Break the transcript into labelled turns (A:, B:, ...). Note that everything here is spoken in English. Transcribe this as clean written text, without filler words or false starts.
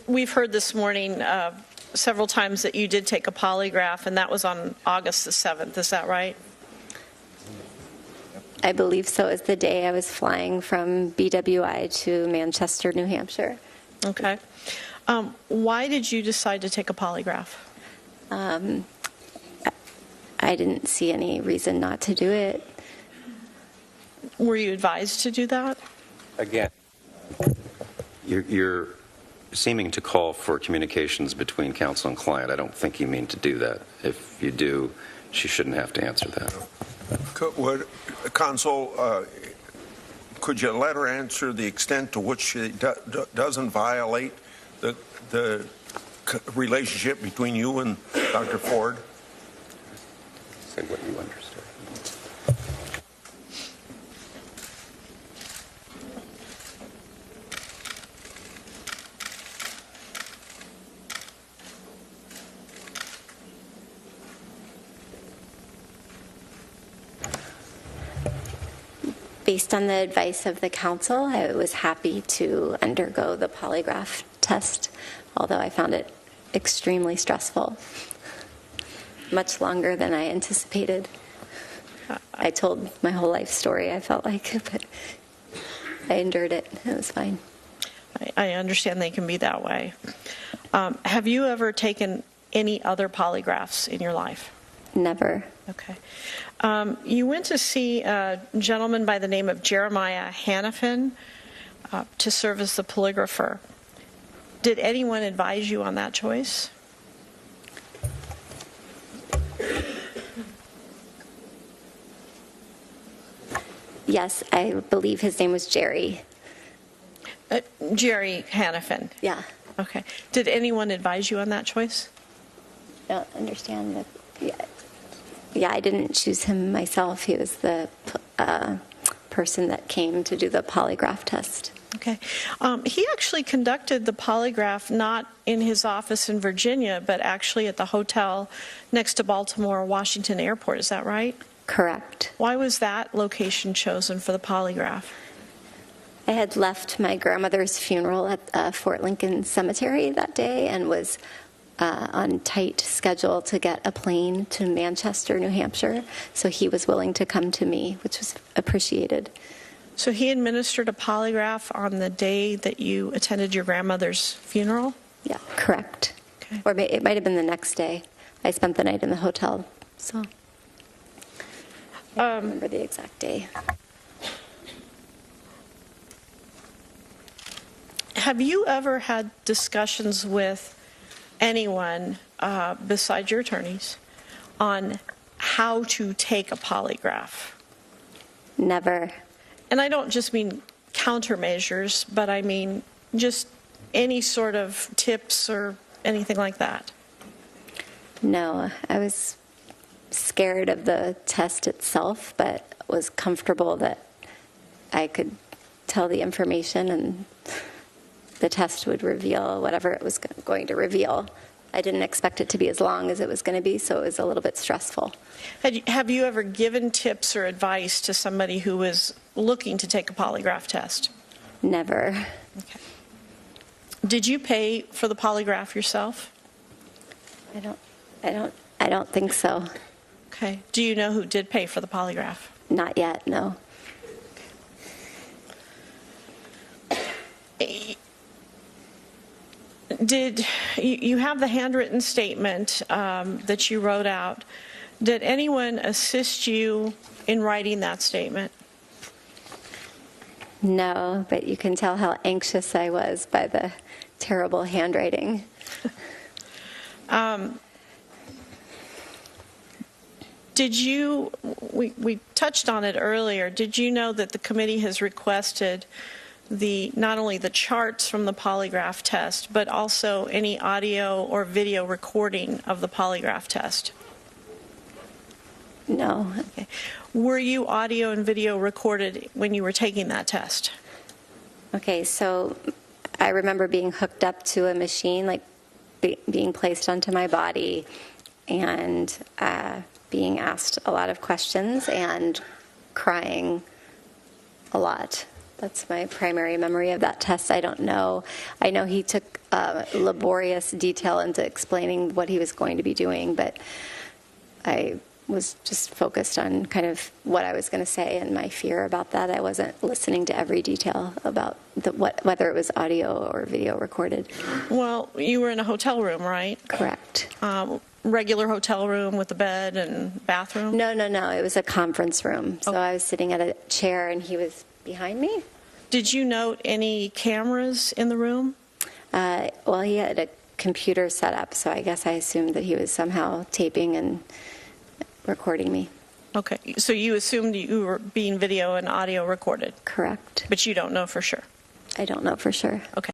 A: We've heard this morning several times that you did take a polygraph, and that was on August the 7th. Is that right?
B: I believe so. It was the day I was flying from BWI to Manchester, New Hampshire.
A: Okay. Why did you decide to take a polygraph?
B: I didn't see any reason not to do it.
A: Were you advised to do that?
C: Again, you're seeming to call for communications between counsel and client. I don't think you mean to do that. If you do, she shouldn't have to answer that.
D: Counsel, could you let her answer the extent to which she doesn't violate the relationship between you and Dr. Ford?
C: Say what you understood.
B: Based on the advice of the counsel, I was happy to undergo the polygraph test, although I found it extremely stressful, much longer than I anticipated. I told my whole life story, I felt like, but I endured it. It was fine.
A: I understand they can be that way. Have you ever taken any other polygraphs in your life?
B: Never.
A: Okay. You went to see a gentleman by the name of Jeremiah Hannafin to serve as the polygrapher. Did anyone advise you on that choice?
B: Yes, I believe his name was Jerry.
A: Jerry Hannafin.
B: Yeah.
A: Okay. Did anyone advise you on that choice?
B: I don't understand. Yeah, I didn't choose him myself. He was the person that came to do the polygraph test.
A: Okay. He actually conducted the polygraph not in his office in Virginia, but actually at the hotel next to Baltimore Washington Airport. Is that right?
B: Correct.
A: Why was that location chosen for the polygraph?
B: I had left my grandmother's funeral at Fort Lincoln Cemetery that day and was on tight schedule to get a plane to Manchester, New Hampshire. So he was willing to come to me, which was appreciated.
A: So he administered a polygraph on the day that you attended your grandmother's funeral?
B: Yeah, correct.
A: Okay.
B: Or it might have been the next day. I spent the night in the hotel, so I don't remember the exact day.
A: Have you ever had discussions with anyone besides your attorneys on how to take a polygraph?
B: Never.
A: And I don't just mean countermeasures, but I mean just any sort of tips or anything like that.
B: No, I was scared of the test itself, but was comfortable that I could tell the information and the test would reveal whatever it was going to reveal. I didn't expect it to be as long as it was going to be, so it was a little bit stressful.
A: Have you ever given tips or advice to somebody who was looking to take a polygraph test?
B: Never.
A: Okay. Did you pay for the polygraph yourself?
B: I don't think so.
A: Okay. Do you know who did pay for the polygraph?
B: Not yet, no.
A: Did you have the handwritten statement that you wrote out? Did anyone assist you in writing that statement?
B: No, but you can tell how anxious I was by the terrible handwriting.
A: Did you, we touched on it earlier, did you know that the committee has requested not only the charts from the polygraph test, but also any audio or video recording of the polygraph test?
B: No.
A: Okay. Were you audio and video recorded when you were taking that test?
B: Okay, so I remember being hooked up to a machine, like being placed onto my body, and being asked a lot of questions and crying a lot. That's my primary memory of that test. I don't know. I know he took laborious detail into explaining what he was going to be doing, but I was just focused on kind of what I was going to say and my fear about that. I wasn't listening to every detail about whether it was audio or video recorded.
A: Well, you were in a hotel room, right?
B: Correct.
A: Regular hotel room with a bed and bathroom?
B: No. It was a conference room. So I was sitting at a chair and he was behind me.
A: Did you note any cameras in the room?
B: Well, he had a computer set up, so I guess I assumed that he was somehow taping and recording me.
A: Okay, so you assumed you were being video and audio recorded?
B: Correct.
A: But you don't know for sure?
B: I don't know for sure.
A: Okay.